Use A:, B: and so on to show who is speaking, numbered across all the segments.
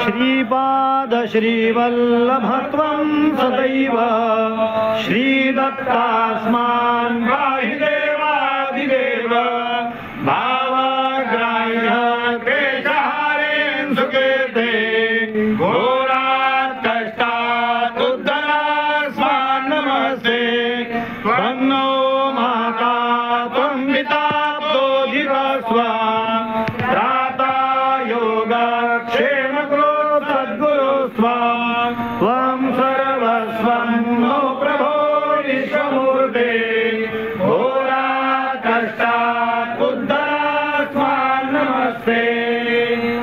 A: श्रीपाद श्रीवल्लभत्वं सदैव श्रीदत्तास्मान् पाहि देवाधिदेव भावग्राह्य क्लेशहारेण सुकृते घोरात् कष्टात् उद्धरास्मान् नमस्ते त्वन्नो माता त्वं पिता प्रोधिवस्व त्राता योगक्षेम त्वं सर्वस्वं नो प्रभो विश्वमूर्ते घोरात् कष्टात् उद्धरास्मान् नमस्ते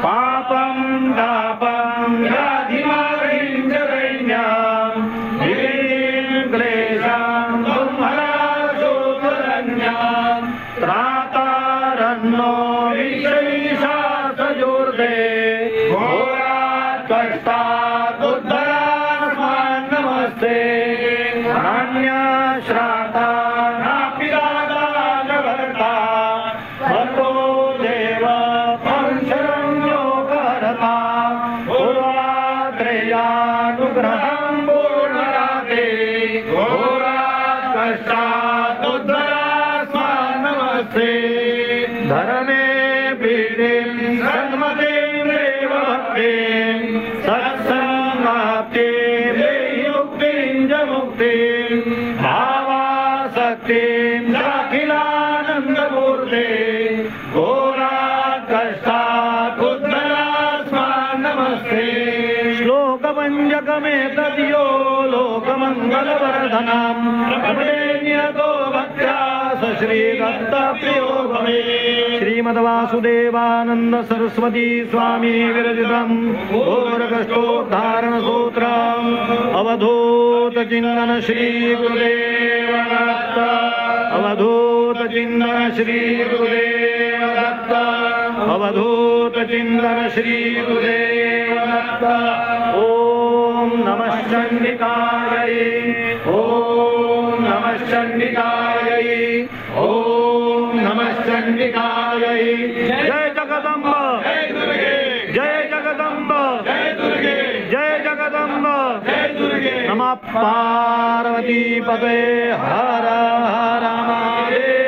A: पापं तापं व्याधिमारीं च दैन्यं विधिं क्लेशं दुःखराशोकरण्यं त्रातारन्नो विश्वैषासयोर्दे घोरात् कष्टात् उद्धरास्मान् नमस्ते नान्यश्राता नापिदाता न भर्ता भर्तो देव पंशरं लोकहरता पूर्वात्रेयानुग्रहं पूर्णराते घोरात् कष्टात् उद्धरास्मान् नमस्ते धर्मे पीडिं सन्मतिं देव भक्तिं सत्संगाप्ते देहि मुक्तिं च मुक्तिं भावासक्तिं चाखिलानन्दमूर्ते घोरात् कष्टात् उद्धरास्मान् नमस्ते श्लोकपञ्चकमेतद्यो लोकमङ्गलवर्धनं प्रपठेन्यतो भक्त्या स श्रीदत्तप्रियो भवेत्। श्रीमद्वासुदेवानन्द सरस्वती स्वामी विरचितं घोरकष्टोद्धारण सूत्रम् अवधूत चिन्तन श्री गुरुदेव दत्त अवधूत चिन्तन श्री गुरुदेव दत्त अवधूत चिन्तन श्री गुरुदेव दत्त। ओम नमः चण्डिकायै ओम नमः चण्डिकायै ओम नमः चण्डिकायै। जय जगदम्ब जय दुर्गे जय जगदम्ब जय दुर्गे जय जगदम्ब जय दुर्गे। नमः पार्वती पते हर हर महादेव।